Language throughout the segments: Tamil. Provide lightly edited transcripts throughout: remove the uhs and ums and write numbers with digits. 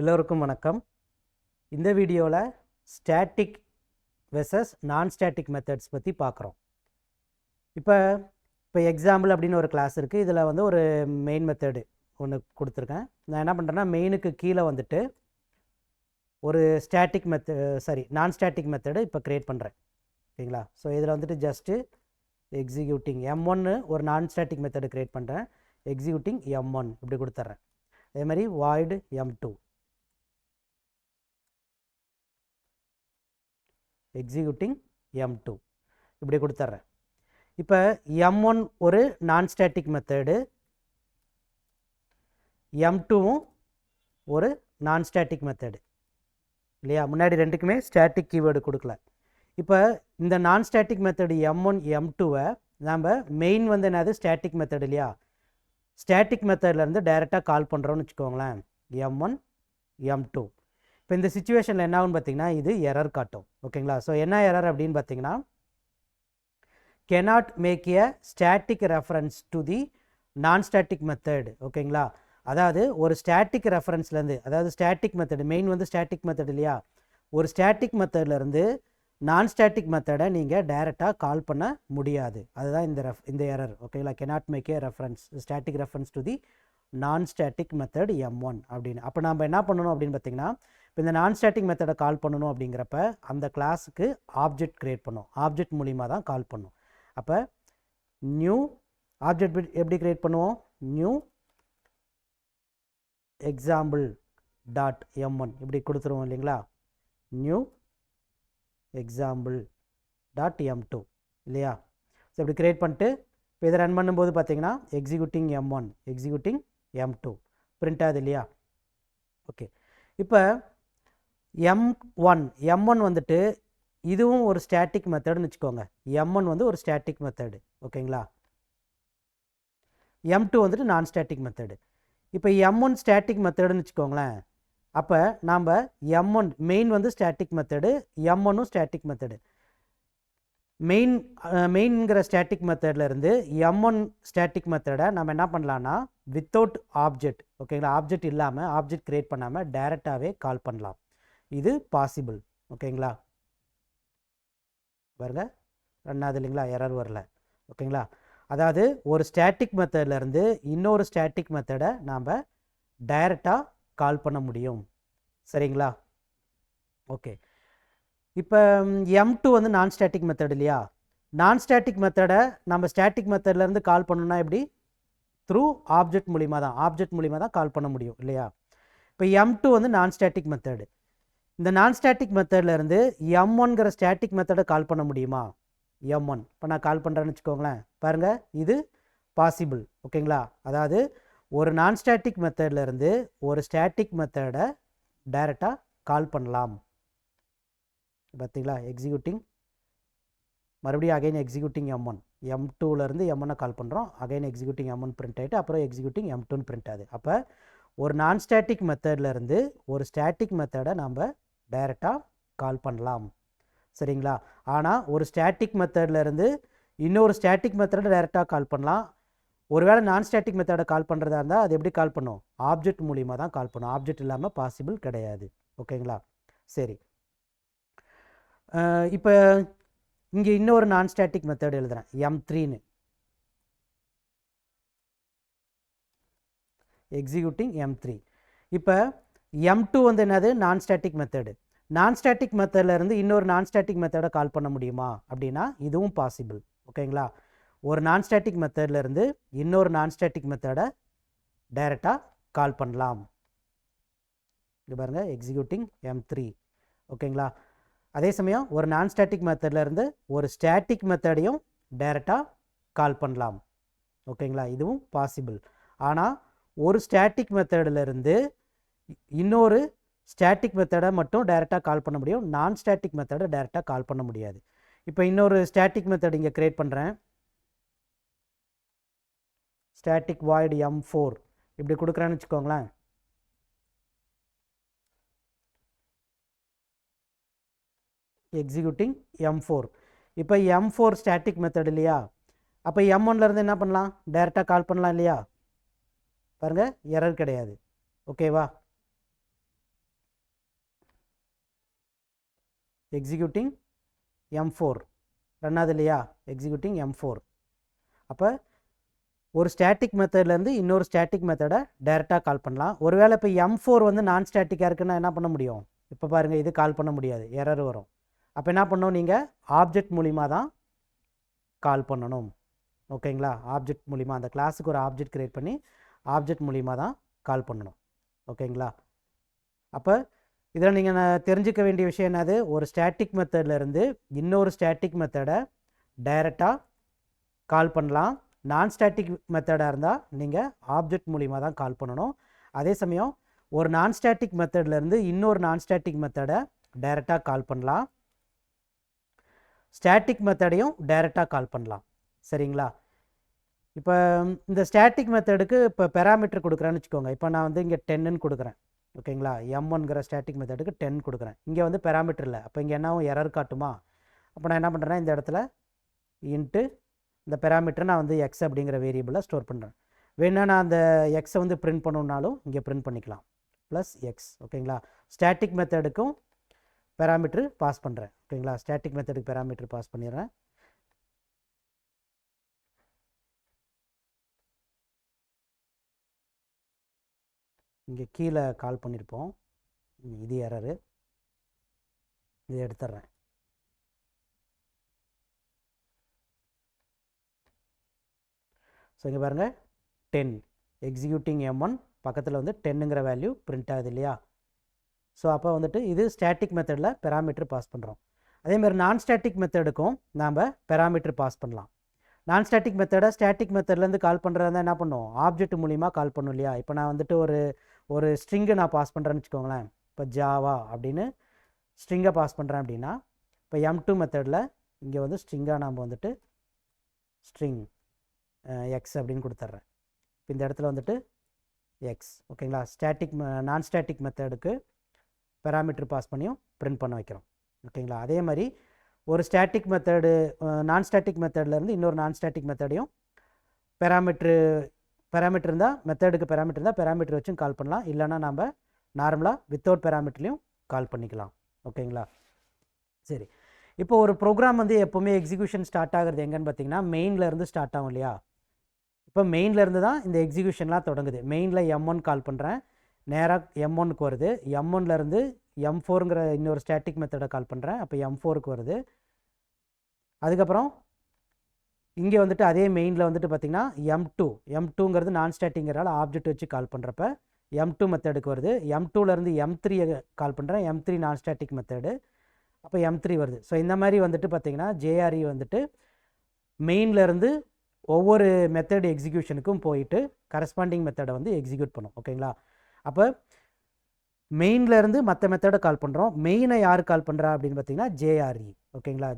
எல்லோருக்கும் வணக்கம். இந்த வீடியோவில் ஸ்டாட்டிக் வெர்சஸ் நான் ஸ்டாட்டிக் மெத்தட்ஸ் பற்றி பார்க்குறோம். இப்போ எக்ஸாம்பிள் அப்படின்னு ஒரு கிளாஸ் இருக்குது. இதில் வந்து ஒரு மெயின் மெத்தடு ஒன்று கொடுத்துருக்கேன். நான் என்ன பண்ணுறேன்னா மெயினுக்கு கீழே வந்துட்டு ஒரு நான் ஸ்டாட்டிக் மெத்தடு இப்போ க்ரியேட் பண்ணுறேன். ஓகேங்களா? ஸோ இதில் வந்துட்டு ஜஸ்ட்டு எக்ஸிக்யூட்டிங் M1 ஒரு நான் ஸ்டாட்டிக் மெத்தடு க்ரியேட் பண்ணுறேன். எக்ஸிக்யூட்டிங் M1 இப்படி கொடுத்துட்றேன். அதே மாதிரி void M2 எக்ஸிக்யூட்டிங் M2 இப்படி கொடுத்துட்றேன். இப்போ M1 ஒரு நான் ஸ்டாட்டிக் மெத்தடு, M2வும் ஒரு நான் ஸ்டாட்டிக் மெத்தடு இல்லையா? முன்னாடி ரெண்டுக்குமே ஸ்டாட்டிக் கீவேர்டு கொடுக்கல. இப்போ இந்த நான் ஸ்டாட்டிக் மெத்தடு M1 M2வை நம்ம மெயின் வந்து என்னது ஸ்டாட்டிக் மெத்தடு இல்லையா? ஸ்டாட்டிக் மெத்தட்லேருந்து டைரெக்டாக கால் பண்ணுறோன்னு வச்சுக்கோங்களேன். M1 M2 இப்போ இந்த சிச்சுவேஷனில் என்ன ஆகுன்னு பார்த்தீங்கன்னா இது எரர் காட்டும். ஓகேங்களா? ஸோ என்ன எரர் அப்படின்னு பார்த்தீங்கன்னா cannot make a static reference to the non-static method. ஓகேங்களா? அதாவது ஒரு ஸ்டாட்டிக் ரெஃபரன்ஸ்லேருந்து, அதாவது ஸ்டாட்டிக் மெத்தடு மெயின் வந்து ஸ்டாட்டிக் மெத்தட் இல்லையா? ஒரு ஸ்டாட்டிக் மெத்தட்லேருந்து நான் ஸ்டாட்டிக் மெத்தடை நீங்கள் டைரெக்டாக கால் பண்ண முடியாது. அதுதான் இந்த எரர். ஓகேங்களா? cannot make a reference static reference to the non-static method M1 அப்படின்னு. அப்போ நம்ம என்ன பண்ணணும் அப்படின்னு பார்த்தீங்கன்னா, இப்போ இந்த நான் ஸ்டாட்டிக் மெத்தடை கால் பண்ணணும் அப்படிங்கிறப்ப அந்த கிளாஸுக்கு ஆப்ஜெக்ட் க்ரியேட் பண்ணணும். ஆப்ஜெக்ட் மூலிமா தான் கால் பண்ணணும். அப்போ நியூ ஆப்ஜெக்ட் எப்படி க்ரியேட் பண்ணுவோம்? நியூ எக்ஸாம்பிள் டாட் M1 இப்படி கொடுத்துருவோம் இல்லைங்களா? நியூ எக்ஸாம்பிள் டாட் M2 இல்லையா? ஸோ இப்படி க்ரியேட் பண்ணிட்டு இப்போ இதை ரன் பண்ணும்போது பார்த்தீங்கன்னா executing M1 executing M2 print ஆகுது இல்லையா? ஓகே. இப்போ M1 வந்துட்டு இதுவும் ஒரு ஸ்டாட்டிக் மெத்தடுன்னு வச்சுக்கோங்க. M1 வந்து ஒரு ஸ்டாட்டிக் மெத்தடு. ஓகேங்களா? M2 வந்துட்டு நான் ஸ்டாட்டிக் மெத்தடு. இப்போ M1 ஸ்டாட்டிக் மெத்தடுன்னு வச்சுக்கோங்களேன். அப்போ நாம் M1 மெயின் வந்து ஸ்டாட்டிக் மெத்தடு, M1ம் ஸ்டாட்டிக் மெத்தடு. மெயின்ங்கிற ஸ்டாட்டிக் மெத்தட்லேருந்து M1 ஸ்டாட்டிக் மெத்தடை நம்ம என்ன பண்ணலான்னா வித்தவுட் ஆப்ஜெக்ட், ஓகேங்களா, ஆப்ஜெக்ட் இல்லாமல், ஆப்ஜெக்ட் க்ரியேட் பண்ணாமல் டைரெக்டாகவே கால் பண்ணலாம். இது பாசிபிள். ஓகேங்களா? பாருங்க ரன் ஆகுது இல்லைங்களா? எரர் வரல. ஓகேங்களா? அதாவது ஒரு ஸ்டாட்டிக் மெத்தட்லேருந்து இன்னொரு ஸ்டாட்டிக் மெத்தடை நாம் டைரெக்டாக கால் பண்ண முடியும். சரிங்களா? ஓகே. இப்போ M2 வந்து நான் ஸ்டாட்டிக் மெத்தட் இல்லையா? நான் ஸ்டாட்டிக் மெத்தடை நம்ம ஸ்டாட்டிக் மெத்தட்லேருந்து கால் பண்ணணும்னா எப்படி? த்ரூ ஆப்ஜெக்ட் மூலிமா தான், ஆப்ஜெக்ட் மூலிமா தான் கால் பண்ண முடியும் இல்லையா? இப்போ M2 வந்து நான் ஸ்டாட்டிக் மெத்தடு. இந்த நான் ஸ்டாட்டிக் மெத்தட்லேருந்து M1ங்கிற ஸ்டாட்டிக் மெத்தடை கால் பண்ண முடியுமா? M1 இப்போ நான் கால் பண்ணுறேன்னு வச்சுக்கோங்களேன். பாருங்கள் இது பாசிபிள். ஓகேங்களா? அதாவது ஒரு நான் ஸ்டாட்டிக் மெத்தட்லேருந்து ஒரு ஸ்டாட்டிக் மெத்தடை டைரெக்டாக கால் பண்ணலாம். பார்த்தீங்களா? எக்ஸிக்யூட்டிங் மறுபடியும் அகைன் எக்ஸிக்யூட்டிங் M1 M2லேருந்து M1 கால் பண்ணுறோம். அகைன் எக்ஸிக்யூட்டிங் M1 பிரிண்ட் ஆகிட்டு அப்புறம் எக்ஸிக்யூட்டிங் M2 பிரிண்ட் ஆகுது. அப்போ ஒரு நான் ஸ்டாட்டிக் மெத்தட்லேருந்து ஒரு ஸ்டாட்டிக் மெத்தடை நம்ம டைரெக்டாக கால் பண்ணலாம். சரிங்களா? ஆனால் ஒரு ஸ்டாட்டிக் மெத்தட்லேருந்து இன்னொரு ஸ்டாட்டிக் மெத்தடை டைரெக்டாக கால் பண்ணலாம். ஒருவேளை நான் ஸ்டாட்டிக் மெத்தடை கால் பண்ணுறதா இருந்தால் அது எப்படி கால் பண்ணும்? ஆப்ஜெக்ட் மூலிமா தான் கால் பண்ணும். ஆப்ஜெக்ட் இல்லாமல் பாசிபிள் கிடையாது. ஓகேங்களா? சரி. இப்போ இங்கே இன்னொரு நான் ஸ்டாட்டிக் மெத்தட் எழுதுகிறேன் M3ன்னு. Executing M3. இப்போ M2 வந்து என்னது? Non static method. Non static மெத்தட்லேருந்து இன்னொரு நான் ஸ்டாட்டிக் மெத்தடை கால் பண்ண முடியுமா அப்படின்னா இதுவும் பாசிபிள். ஓகேங்களா? ஒரு நான் ஸ்டாட்டிக் மெத்தட்லேருந்து இன்னொரு நான் ஸ்டாட்டிக் மெத்தடை டைரெக்டாக கால் பண்ணலாம். இது பாருங்கள் எக்ஸிக்யூட்டிங் M3. ஓகேங்களா? அதே சமயம் ஒரு நான் ஸ்டாட்டிக் மெத்தட்லேருந்து ஒரு ஸ்டாட்டிக் மெத்தடையும் டைரெக்டாக கால் பண்ணலாம். ஓகேங்களா? இதுவும் பாசிபிள். ஆனால் ஒரு ஸ்டாட்டிக் மெத்தடிலிருந்து இன்னொரு ஸ்டாட்டிக் மெத்தடை மட்டும் டைரெக்டாக கால் பண்ண முடியும். நான் ஸ்டாட்டிக் மெத்தடை டைரெக்டாக கால் பண்ண முடியாது. இப்போ இன்னொரு ஸ்டாட்டிக் மெத்தட் இங்கே க்ரியேட் பண்ணுறேன். ஸ்டாட்டிக் வாய்ட் M4 இப்படி கொடுக்குறேன்னு வச்சுக்கோங்களேன். Executing M4. இப்போ M4 ஸ்டாட்டிக் மெத்தட் இல்லையா? அப்போ M1லேருந்து என்ன பண்ணலாம்? டைரெக்டாக கால் பண்ணலாம் இல்லையா? பாருங்கள் எரர் கிடையாது. ஓகேவா? எக்ஸிக்யூட்டிங் M4 ரன் ஆகுது இல்லையா, எக்ஸிக்யூட்டிங் M4. அப்போ ஒரு ஸ்டாட்டிக் மெத்தட்லேருந்து இன்னொரு ஸ்டாட்டிக் மெத்தடை டைரெக்டாக கால் பண்ணலாம். ஒருவேளை இப்போ M4 வந்து நான் ஸ்டாட்டிக்காக இருக்குன்னா என்ன பண்ண முடியும், இப்போ பாருங்கள் இது கால் பண்ண முடியாது, எரர் வரும். அப்போ என்ன பண்ணணும், நீங்கள் ஆப்ஜெக்ட் மூலிமா தான் கால் பண்ணணும். ஓகேங்களா, ஆப்ஜெக்ட் மூலிமா அந்த கிளாஸுக்கு ஒரு ஆப்ஜெக்ட் க்ரியேட் பண்ணி ஆப்ஜெக்ட் மூலிமா தான் கால் பண்ணணும். ஓகேங்களா, அப்போ இதில் நீங்கள் தெரிஞ்சுக்க வேண்டிய விஷயம் என்னது, ஒரு ஸ்டாட்டிக் மெத்தட்லேருந்து இன்னொரு ஸ்டாட்டிக் மெத்தடை டைரெக்டாக கால் பண்ணலாம். நான் ஸ்டாட்டிக் மெத்தடாக இருந்தால் நீங்கள் ஆப்ஜெக்ட் மூலிமா தான் கால் பண்ணணும். அதே சமயம் ஒரு நான் ஸ்டாட்டிக் மெத்தட்லேருந்து இன்னொரு நான் ஸ்டாட்டிக் மெத்தடை டைரெக்டாக கால் பண்ணலாம். ஸ்டாட்டிக் மெத்தடையும் டைரெக்டாக கால் பண்ணலாம். சரிங்களா, இப்போ இந்த ஸ்டாட்டிக் மெத்தடுக்கு இப்போ பெராமீட்டர் கொடுக்குறேன்னு வச்சுக்கோங்க. இப்போ நான் வந்து இங்கே 10ன்னு கொடுக்குறேன். ஓகேங்களா, M1ங்கிற ஸ்டாட்டிக் மெத்தடுக்கு 10 கொடுக்குறேன். இங்கே வந்து பெராமீட்டர் இல்லை, அப்போ இங்கே என்னாவும் எரர் காட்டுமா. அப்போ நான் என்ன பண்ணுறேன்னா இந்த இடத்துல இன்ட்டு இந்த பெராமீட்டரை நான் வந்து எக்ஸ் அப்படிங்கிற வேரியபிளில் ஸ்டோர் பண்ணுறேன். வேணா நான் அந்த எக்ஸை வந்து பிரிண்ட் பண்ணணுன்னாலும் இங்கே பிரிண்ட் பண்ணிக்கலாம், ப்ளஸ் எக்ஸ். ஓகேங்களா, ஸ்டாட்டிக் மெத்தடுக்கும் பெராமீட்டர் பாஸ் பண்ணுறேன். ஓகேங்களா, ஸ்டாட்டிக் மெத்தடுக்கு பெராமீட்டர் பாஸ் பண்ணிடுறேன். இங்கே கீழே கால் பண்ணியிருப்போம், இது எரரு, இதை எடுத்துட்றேன். ஸோ இங்கே பாருங்கள் 10 எக்ஸிக்யூட்டிங் M1 பக்கத்தில் வந்து 10ங்கிற வேல்யூ பிரிண்ட் ஆகுது இல்லையா. ஸோ அப்போ வந்துட்டு இது ஸ்டாட்டிக் மெத்தடில் பெராமீட்டர் பாஸ் பண்ணுறோம். அதேமாதிரி நான் ஸ்டாட்டிக் மெத்தடுக்கும் நாம் பெராமீட்டர் பாஸ் பண்ணலாம். நான் ஸ்டாட்டிக் மெத்தடை ஸ்டாட்டிக் மெத்தட்லேருந்து கால் பண்ணுறதா என்ன பண்ணும், ஆப்ஜெக்ட் மூலிமா கால் பண்ணும் இல்லையா. இப்போ நான் வந்துட்டு ஒரு ஸ்ட்ரிங்கை நான் பாஸ் பண்ணுறேன்னு வச்சுக்கோங்களேன். இப்போ ஜாவா அப்படின்னு ஸ்ட்ரிங்கை பாஸ் பண்ணுறேன் அப்படின்னா, இப்போ M2 மெத்தடில் இங்கே வந்து ஸ்ட்ரிங்காக நாம் வந்துட்டு ஸ்ட்ரிங் எக்ஸ் அப்படின்னு கொடுத்துட்றேன். இப்போ இந்த இடத்துல வந்துட்டு எக்ஸ். ஓகேங்களா, ஸ்டாட்டிக் நான் ஸ்டாட்டிக் மெத்தடுக்கு பெராமீட்டர் பாஸ் பண்ணியும் பிரிண்ட் பண்ண வைக்கிறோம். ஓகேங்களா, அதே மாதிரி ஒரு ஸ்டாட்டிக் மெத்தடு நான் ஸ்டாட்டிக் மெத்தட்லேருந்து இன்னொரு நான் ஸ்டாட்டிக் மெத்தடையும் பெராமீட்டர் இருந்தால் மெத்தடுக்கு பெராமீட்டர் இருந்தால் பெராமீட்டர் வச்சும் கால் பண்ணலாம். இல்லைனா நம்ம நார்மலாக வித்தவுட் பெராமீட்டர்லையும் கால் பண்ணிக்கலாம். ஓகேங்களா, சரி. இப்போ ஒரு ப்ரோக்ராம் வந்து எப்போவுமே எக்ஸிக்யூஷன் ஸ்டார்ட் ஆகுறது எங்கன்னு பார்த்தீங்கன்னா மெயின்லேருந்து ஸ்டார்ட் ஆகும் இல்லையா. இப்போ மெயின்லேருந்து தான் இந்த எக்ஸிக்யூஷன்லாம் தொடங்குது. மெயினில் M1 கால் பண்ணுறேன், நேராக M1க்கு வருது. M1லேருந்து M4ங்கிற இன்னொரு ஸ்டாட்டிக் மெத்தடை கால் பண்ணுறேன், அப்போ M4க்கு வருது. அதுக்கப்புறம் இங்கே வந்துட்டு அதே மெயினில் வந்துட்டு பார்த்திங்கன்னா M2ங்கிறது நான் ஸ்டாட்டிங்கிறனால ஆப்ஜெக்ட் வச்சு கால் பண்ணுறப்ப M2 மெத்தடுக்கு வருது. M2லேருந்து M3 கால் பண்ணுறேன், M3 நான் ஸ்டாட்டிக் மெத்தடு, அப்போ M3 வருது. ஸோ இந்த மாதிரி வந்துட்டு பார்த்திங்கன்னா JRE வந்துட்டு மெயின்லேருந்து ஒவ்வொரு மெத்தட் எக்ஸிக்யூஷனுக்கும் போயிட்டு கரஸ்பாண்டிங் மெத்தடை வந்து எக்ஸிக்யூட் பண்ணும். ஓகேங்களா, அப்போ மெயின்லேருந்து மற்ற மெத்தடை கால் பண்ணுறோம். மெயினை யார் கால் பண்ணுறா அப்படின்னு பார்த்தீங்கன்னா JRE. ஓகேங்களா,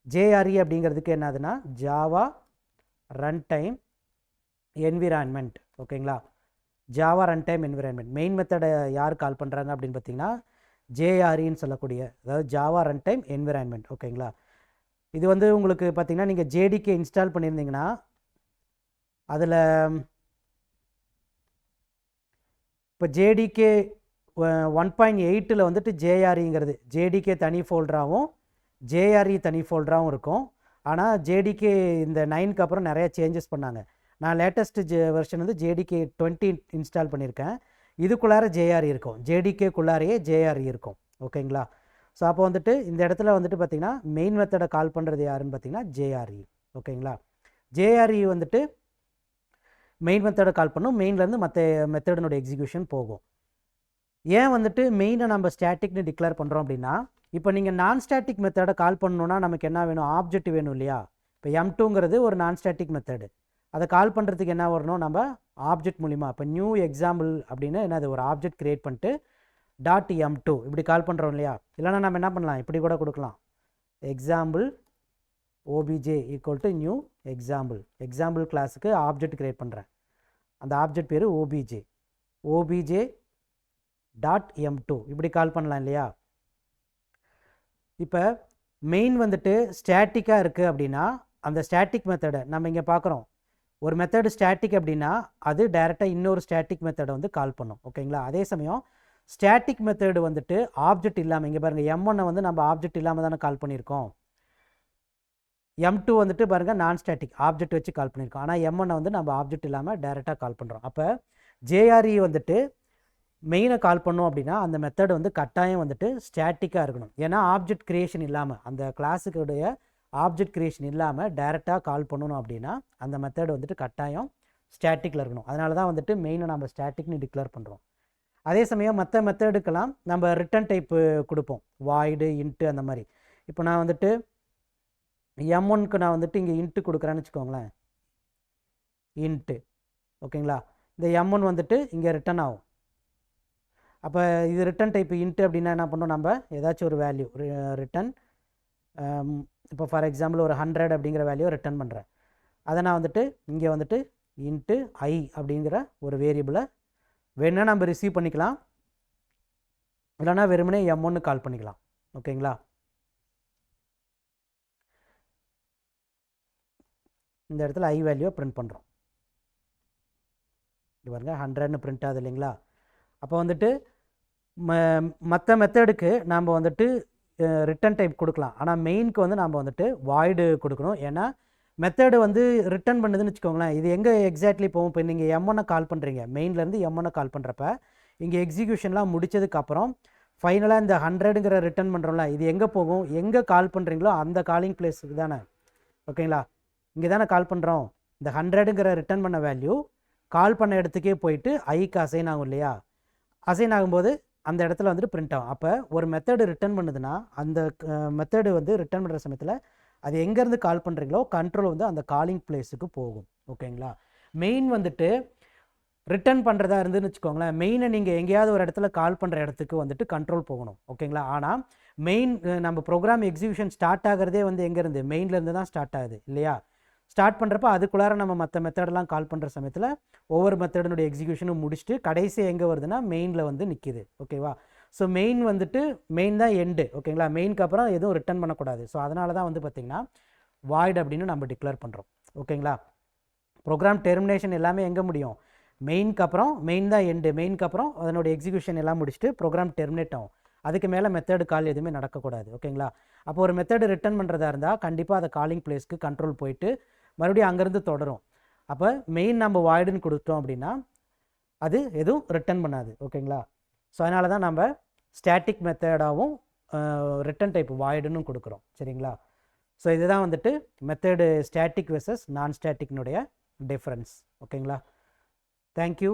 JRE அப்படிங்கிறதுக்கு என்னதுன்னா ஜாவா ரன் டைம் என்விரான்மெண்ட். ஓகேங்களா, Java run time environment. Main மெத்தடை யார் கால் பண்ணுறாங்க அப்படின்னு பார்த்தீங்கன்னா JREன்னு சொல்லக்கூடிய, அதாவது ஜாவா ரன் டைம் என்விரான்மெண்ட். ஓகேங்களா, இது வந்து உங்களுக்கு பார்த்தீங்கன்னா நீங்கள் JDK இன்ஸ்டால் பண்ணியிருந்தீங்கன்னா அதில் இப்போ JDK 1.8 வந்துட்டு JREங்கிறது JDK தனி ஃபோல்டராகவும் JRE தனி ஃபோல்டராகவும் இருக்கும். ஆனால் JDK இந்த 9க்கு அப்புறம் நிறைய சேஞ்சஸ் பண்ணாங்க. நான் லேட்டஸ்ட் வெர்ஷன் வந்து JDK 20 இன்ஸ்டால் பண்ணியிருக்கேன். இதுக்குள்ளார JRE இருக்கும், JDKக்குள்ளாரையே JRE இருக்கும். ஓகேங்களா, ஸோ அப்போ வந்துட்டு இந்த இடத்துல வந்துட்டு பார்த்திங்கன்னா மெயின் மெத்தடை கால் பண்ணுறது யாருன்னு பார்த்தீங்கன்னா JRE. ஓகேங்களா, JRE வந்துட்டு மெயின் மெத்தடை கால் பண்ணும், மெயின்லேருந்து மற்ற மெத்தடனோட எக்ஸிக்யூஷன் போகும். ஏன் வந்துட்டு மெயினை நம்ம ஸ்டாட்டிக்னு டிக்ளேர் பண்ணுறோம் அப்படின்னா, இப்போ நீங்கள் நான் ஸ்டாட்டிக் மெத்தடை கால் பண்ணணுன்னா நமக்கு என்ன வேணும், ஆப்ஜெக்ட் வேணும் இல்லையா. இப்போ M2ங்கிறது ஒரு நான் ஸ்டாட்டிக் மெத்தடு, அதை கால் பண்ணுறதுக்கு என்ன வரணும், நம்ம ஆப்ஜெக்ட் மூலிமா. இப்போ நியூ எக்ஸாம்பிள் அப்படின்னு என்னது ஒரு ஆப்ஜெக்ட் க்ரியேட் பண்ணிட்டு .m2 இப்படி கால் பண்ணுறோம் இல்லையா. இல்லைனா நம்ம என்ன பண்ணலாம், இப்படி கூட கொடுக்கலாம், example obj equal to new example கிளாஸுக்கு ஆப்ஜெக்ட் க்ரியேட் பண்ணுறேன். அந்த ஆப்ஜெக்ட் பேர் obj .m2 இப்படி கால் பண்ணலாம் இல்லையா. இப்போ மெயின் வந்துட்டு ஸ்டாட்டிக்காக இருக்குது அப்படின்னா அந்த ஸ்டாட்டிக் மெத்தடை நம்ம இங்கே பார்க்குறோம். ஒரு மெத்தடு ஸ்டாட்டிக் அப்படின்னா அது டைரெக்டாக இன்னொரு ஸ்டாட்டிக் மெத்தடை வந்து கால் பண்ணும். ஓகேங்களா, அதே சமயம் ஸ்டாட்டிக் மெத்தடு வந்துட்டு ஆப்ஜெக்ட் இல்லாமல், இங்கே பாருங்கள் M1 வந்து நம்ம ஆப்ஜெக்ட் இல்லாமல் தானே கால் பண்ணியிருக்கோம். M2 வந்துட்டு பாருங்கள் நான் ஸ்டாட்டிக் ஆப்ஜெக்ட் வச்சு கால் பண்ணியிருக்கோம். ஆனால் M1 வந்து நம்ம ஆப்ஜெக்ட் இல்லாமல் டைரெக்டாக கால் பண்ணுறோம். அப்போ JRE வந்துட்டு மெயினை கால் பண்ணோம் அப்படின்னா அந்த மெத்தட் வந்து கட்டாயம் வந்துட்டு ஸ்டாட்டிக்காக இருக்கணும். ஏன்னா ஆப்ஜெக்ட் கிரியேஷன் இல்லாமல், அந்த கிளாஸுக்குடைய ஆப்ஜெக்ட் கிரியேஷன் இல்லாமல் டைரெக்டாக கால் பண்ணணும் அப்படின்னா அந்த மெத்தட் வந்துட்டு கட்டாயம் ஸ்டாட்டிக்கில் இருக்கணும். அதனால தான் வந்துட்டு மெயினை நம்ம ஸ்டாட்டிக்னு டிக்ளேர் பண்ணுறோம். அதே சமயம் மற்ற மெத்தடுக்கெல்லாம் நம்ம ரிட்டன் டைப்பு கொடுப்போம், வாய்டு இன்ட்டு அந்த மாதிரி. இப்போ நான் வந்துட்டு M1க்கு நான் வந்துட்டு இங்கே இன்ட்டு கொடுக்குறேன்னு வச்சுக்கோங்களேன், இன்ட்டு. ஓகேங்களா, இந்த M1 வந்துட்டு இங்கே ரிட்டன் ஆகும். அப்போ இது ரிட்டன் டைப்பு இன்ட்டு அப்படின்னா என்ன பண்ணோம், நம்ம ஏதாச்சும் ஒரு வேல்யூ ரிட்டன், இப்போ ஃபார் எக்ஸாம்பிள் ஒரு 100 அப்படிங்கிற வேல்யூ ரிட்டன் பண்ணுறேன். அதை நான் வந்துட்டு இங்கே வந்துட்டு இன்ட்டு I அப்படிங்கிற ஒரு வேரியபிளை வேணுன்னா நம்ம ரிசீவ் பண்ணிக்கலாம், இல்லைனா வெறுமனே M1 கால் பண்ணிக்கலாம். ஓகேங்களா, இந்த இடத்துல I வேல்யூவை பிரிண்ட் பண்ணுறோம். இது பாருங்க 100ன்னு பிரிண்ட் ஆகுது இல்லைங்களா. அப்போ வந்துட்டு மற்ற மெத்தடுக்கு நாம் வந்துட்டு ரிட்டன் டைப் கொடுக்கலாம், ஆனால் மெயினுக்கு வந்து நாம் வந்துட்டு வாய்டு கொடுக்கணும். ஏன்னா மெத்தடு வந்து ரிட்டன் பண்ணுதுன்னு வச்சுக்கோங்களேன், இது எங்கே எக்ஸாக்ட்லி போகும். இப்போ நீங்கள் M1 கால் பண்ணுறீங்க, மெயின்லேருந்து M1 கால் பண்ணுறப்ப இங்கே எக்ஸிக்யூஷன்லாம் முடித்ததுக்கப்புறம் ஃபைனலாக இந்த 100ங்கிற ரிட்டன் பண்ணுறோம்ல, இது எங்கே போகும், எங்கே கால் பண்ணுறீங்களோ அந்த காலிங் பிளேஸுக்கு தானே. ஓகேங்களா, இங்கே தானே கால் பண்ணுறோம். இந்த 100ங்கிற ரிட்டன் பண்ண வேல்யூ கால் பண்ண இடத்துக்கே போயிட்டு ஐக்கு அசைன் ஆகும் இல்லையா. அசைன் ஆகும்போது அந்த இடத்துல வந்துட்டு பிரிண்ட் ஆகும். அப்போ ஒரு மெத்தடு ரிட்டன் பண்ணுதுன்னா அந்த மெத்தடு வந்து ரிட்டன் பண்ணுற சமயத்தில் அது எங்கேருந்து கால் பண்ணுறீங்களோ கண்ட்ரோல் வந்து அந்த காலிங் பிளேஸுக்கு போகும். ஓகேங்களா, மெயின் வந்துட்டு ரிட்டன் பண்ணுறதா இருந்துன்னு வச்சுக்கோங்களேன், மெயினை நீங்கள் எங்கேயாவது ஒரு இடத்துல கால் பண்ணுற இடத்துக்கு வந்துட்டு கண்ட்ரோல் போகணும். ஓகேங்களா, ஆனால் மெயின் நம்ம ப்ரோக்ராம் எக்ஸிக்யூஷன் ஸ்டார்ட் ஆகிறதே வந்து எங்கேருந்து, மெயின்லேருந்து தான் ஸ்டார்ட் ஆகுது இல்லையா. ஸ்டார்ட் பண்ணுறப்ப அதுக்குள்ளார நம்ம மற்ற மெத்தடெலாம் கால் பண்ணுற சமயத்தில் ஒவ்வொரு மெத்தடனுடைய எக்ஸிக்யூஷனும் முடிச்சுட்டு கடைசி எங்கே வருதுன்னா மெயினில் வந்து நிற்கிது. ஓகேவா, ஸோ மெயின் வந்துட்டு மெயின் தான் எண்டு. ஓகேங்களா, மெயினுக்கு அப்புறம் எதுவும் ரிட்டன் பண்ணக்கூடாது. ஸோ அதனால தான் வந்து பார்த்திங்கன்னா வாய்ட் அப்படின்னு நம்ம டிக்ளேர் பண்ணுறோம். ஓகேங்களா, ப்ரோக்ராம் டெர்மினேஷன் எல்லாமே எங்கே முடியும், மெயினுக்கு அப்புறம். மெயின் தான் எண்டு, மெயினுக்கு அப்புறம் அதனுடைய எக்ஸிக்யூஷன் எல்லாம் முடிச்சுட்டு ப்ரோக்ராம் டெர்மினேட் ஆகும். அதுக்கு மேலே மெத்தடு கால் எதுவுமே நடக்கக்கூடாது. ஓகேங்களா, அப்போ ஒரு மெத்தடு ரிட்டன் பண்ணுறதா இருந்தால் கண்டிப்பாக அதை காலிங் பிளேஸ்க்கு கண்ட்ரோல் போயிட்டு மறுபடியும் அங்கேருந்து தொடரும். அப்போ மெயின் நம்ம வாய்டுன்னு கொடுத்தோம் அப்படின்னா அது எதுவும் ரிட்டன் பண்ணாது. ஓகேங்களா, ஸோ அதனால தான் நம்ம ஸ்டாட்டிக் மெத்தடாகவும் ரிட்டன் டைப் வாய்டுன்னு கொடுக்குறோம். சரிங்களா, ஸோ இதுதான் வந்துட்டு மெத்தடு ஸ்டாட்டிக் வெர்சஸ் நான் ஸ்டாட்டிக்னுடைய டிஃப்ரென்ஸ். ஓகேங்களா, தேங்க்யூ.